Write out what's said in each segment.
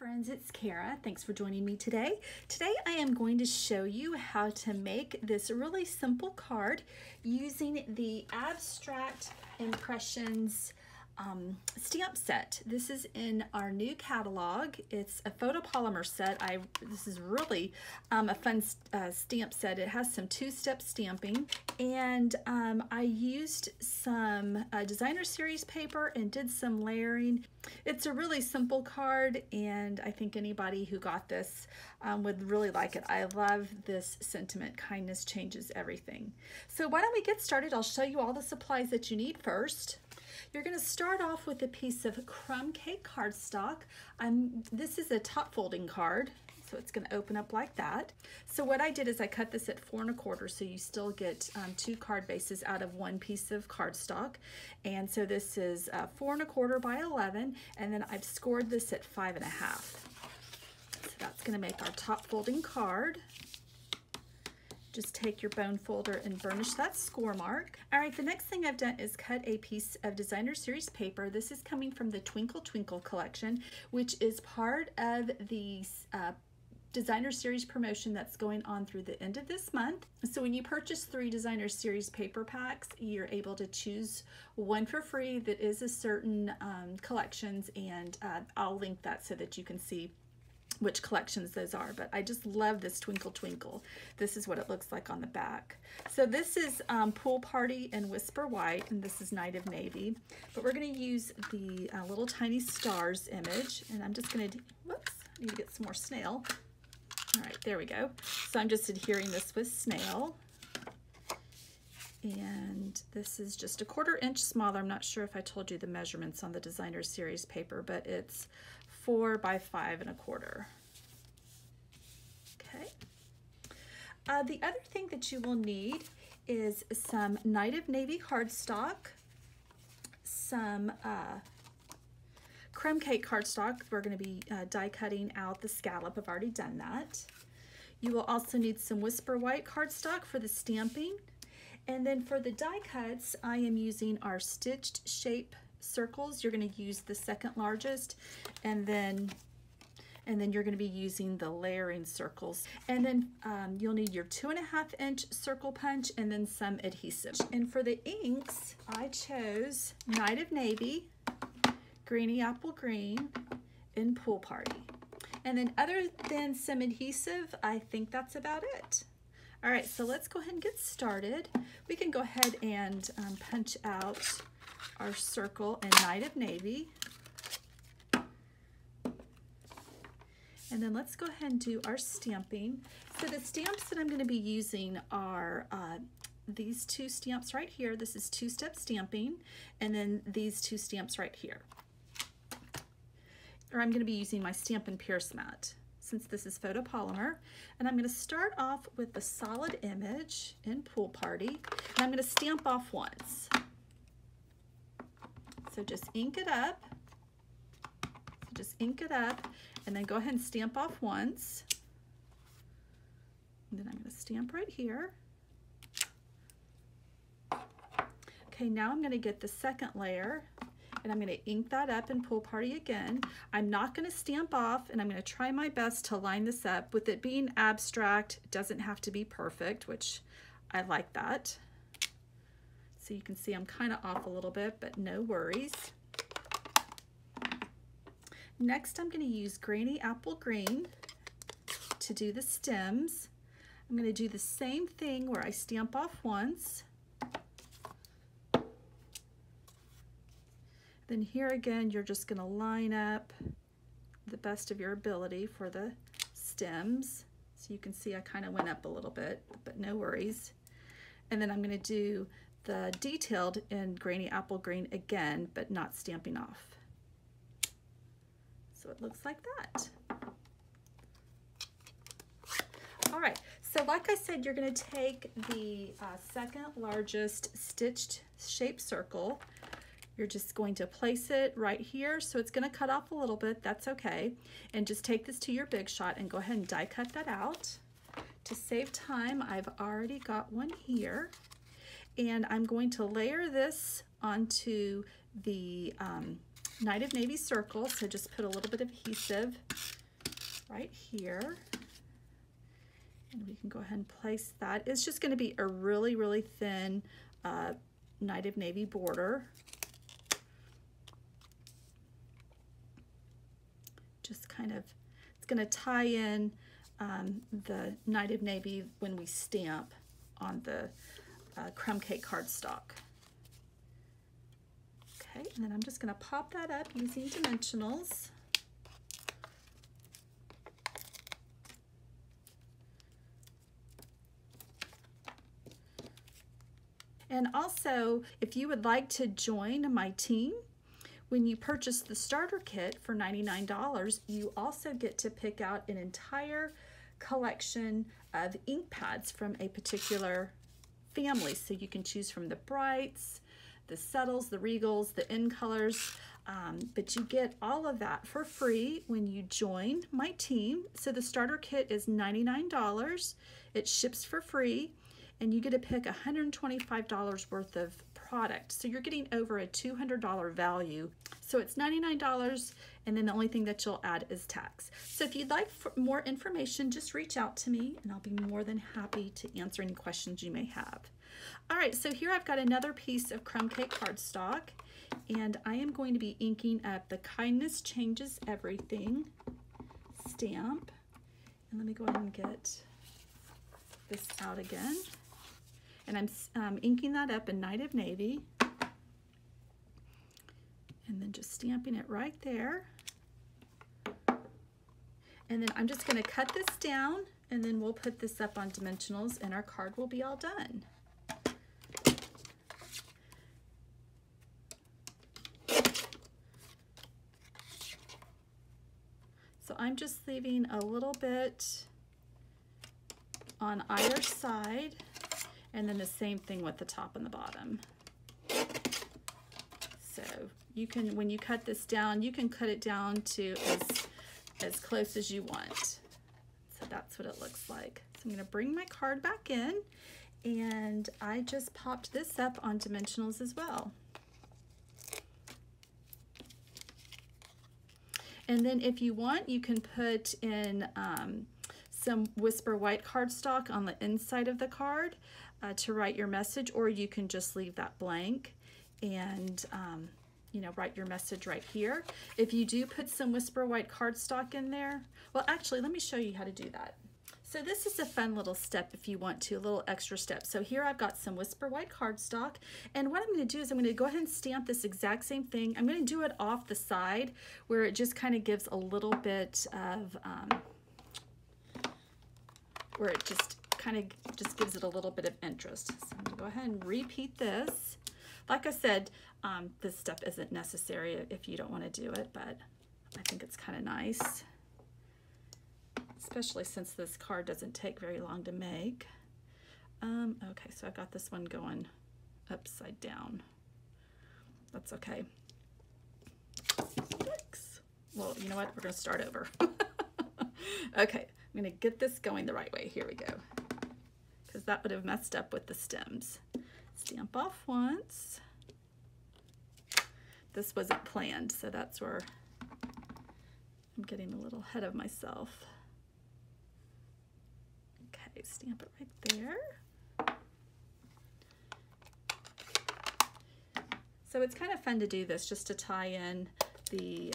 friends, it's Kara. Thanks for joining me today. Today I am going to show you how to make this really simple card using the Abstract Impressions stamp set. This is in our new catalog. It's a photopolymer set. This is really a fun stamp set. It has some two-step stamping, and I used some designer series paper and did some layering. It's a really simple card, and I think anybody who got this would really like it. I love this sentiment, kindness changes everything. So why don't we get started? I'll show you all the supplies that you need first. You're going to start off with a piece of crumb cake cardstock. This is a top folding card, so it's going to open up like that. So what I did is I cut this at 4 1/4, so you still get 2 card bases out of 1 piece of cardstock. And so this is 4 1/4 by 11, and then I've scored this at 5 1/2. So that's going to make our top folding card. Just take your bone folder and burnish that score mark. All right, the next thing I've done is cut a piece of designer series paper. This is coming from the Twinkle Twinkle collection, which is part of the designer series promotion that's going on through the end of this month. So when you purchase 3 designer series paper packs, you're able to choose one for free that is a certain collections, and I'll link that so that you can see which collections those are. But I just love this Twinkle Twinkle. This is what it looks like on the back. So this is Pool Party and Whisper White, and this is Night of Navy. But we're going to use the little tiny stars image, and I'm just going to, whoops, I need to get some more snail. All right, there we go. So I'm just adhering this with snail. And this is just a 1/4 inch smaller. I'm not sure if I told you the measurements on the designer series paper, but it's 4 by 5 1/4. Okay. The other thing that you will need is some Night of Navy cardstock, some crumb cake cardstock. We're going to be die cutting out the scallop. I've already done that. You will also need some Whisper White cardstock for the stamping. And then for the die cuts, I am using our stitched shape circles. You're going to use the second largest, and then you're going to be using the layering circles. And then you'll need your 2 1/2 inch circle punch and then some adhesive. And for the inks, I chose Night of Navy, Greeny Apple Green, and Pool Party. And then other than some adhesive, I think that's about it. All right, so let's go ahead and get started. We can go ahead and punch out our circle in Night of Navy. And then let's go ahead and do our stamping. So the stamps that I'm going to be using are these 2 stamps right here. This is 2-step stamping, and then these 2 stamps right here. Or I'm going to be using my Stampin' Pierce mat, since this is photopolymer. And I'm going to start off with the solid image in Pool Party, and I'm going to stamp off once. So just ink it up. And then go ahead and stamp off once. And then I'm going to stamp right here. Okay, now I'm going to get the second layer, and I'm going to ink that up in Pool Party again. I'm not going to stamp off, and I'm going to try my best to line this up. With it being abstract, it doesn't have to be perfect, which I like that. So you can see I'm kind of off a little bit, but no worries. Next, I'm going to use Greeny Apple Green to do the stems. I'm going to do the same thing where I stamp off once. Then here again, you're just going to line up the best of your ability for the stems. So you can see I kind of went up a little bit, but no worries. And then I'm going to do the detailed in Greeny Apple Green again, but not stamping off. So it looks like that. All right, so like I said, you're going to take the second largest stitched shape circle. You're just going to place it right here. So it's going to cut off a little bit, that's okay. And just take this to your Big Shot and go ahead and die cut that out. To save time, I've already got one here. And I'm going to layer this onto the Night of Navy circle. So just put a little bit of adhesive right here. And we can go ahead and place that. It's just going to be a really, really thin Night of Navy border. Just kind of, it's going to tie in the Night of Navy when we stamp on the crumb cake cardstock. Okay, and then I'm just going to pop that up using dimensionals. And also, if you would like to join my team, when you purchase the starter kit for $99, you also get to pick out an entire collection of ink pads from a particular family. So you can choose from the brights, the subtles, the regals, the in colors, but you get all of that for free when you join my team. So the starter kit is $99. It ships for free, and you get to pick $125 worth of product. So you're getting over a $200 value. So it's $99, and then the only thing that you'll add is tax. So if you'd like more information, just reach out to me, and I'll be more than happy to answer any questions you may have. All right, so here I've got another piece of crumb cake cardstock, and I am going to be inking up the Kindness Changes Everything stamp. And let me go ahead and get this out again. And I'm inking that up in Night of Navy, and then just stamping it right there. And then I'm just going to cut this down, and then we'll put this up on dimensionals, and our card will be all done. So I'm just leaving a little bit on either side, and then the same thing with the top and the bottom. So you can, when you cut this down, you can cut it down to as close as you want. So that's what it looks like. So I'm going to bring my card back in, and I just popped this up on dimensionals as well. And then if you want, you can put in some Whisper White cardstock on the inside of the card to write your message, or you can just leave that blank and you know, write your message right here. If you do put some Whisper White cardstock in there, well, actually, let me show you how to do that. So this is a fun little step if you want to, a little extra step. So here I've got some Whisper White cardstock, and what I'm going to do is I'm going to go ahead and stamp this exact same thing. I'm going to do it off the side where it just kind of gives a little bit of, where it just kind of just gives it a little bit of interest. So I'm going to go ahead and repeat this. Like I said, this step isn't necessary if you don't want to do it, but I think it's kind of nice, especially since this card doesn't take very long to make. Okay, so I've got this one going upside down. That's okay. Yikes. Well, you know what? We're going to start over. Okay, I'm going to get this going the right way. Here we go. Because that would have messed up with the stems. Stamp off once. This wasn't planned, so that's where I'm getting a little ahead of myself. Okay, stamp it right there. So it's kind of fun to do this just to tie in the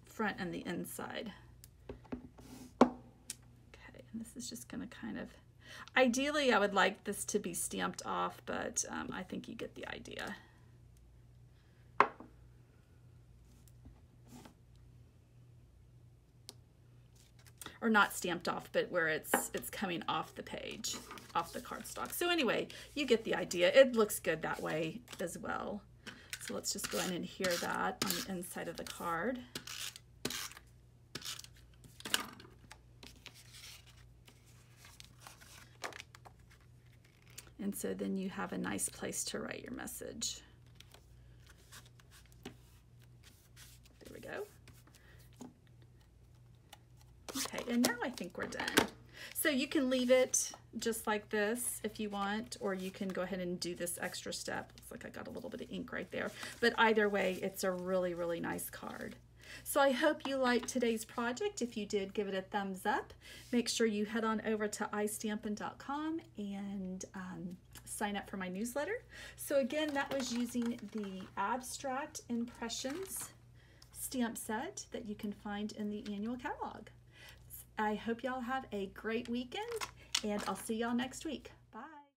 front and the inside. Okay, and this is just going to kind of, ideally I would like this to be stamped off, but I think you get the idea. Or not stamped off, but where it's coming off the page, off the cardstock. So anyway, you get the idea. It looks good that way as well. So let's just go in and adhere that on the inside of the card. And so then you have a nice place to write your message. There we go. Okay, and now I think we're done. So you can leave it just like this if you want, or you can go ahead and do this extra step. Looks like I got a little bit of ink right there. But either way, it's a really, really nice card. So I hope you liked today's project. If you did, give it a thumbs up. Make sure you head on over to istampin.com and sign up for my newsletter. So again, that was using the Abstract Impressions stamp set that you can find in the annual catalog. I hope y'all have a great weekend, and I'll see y'all next week.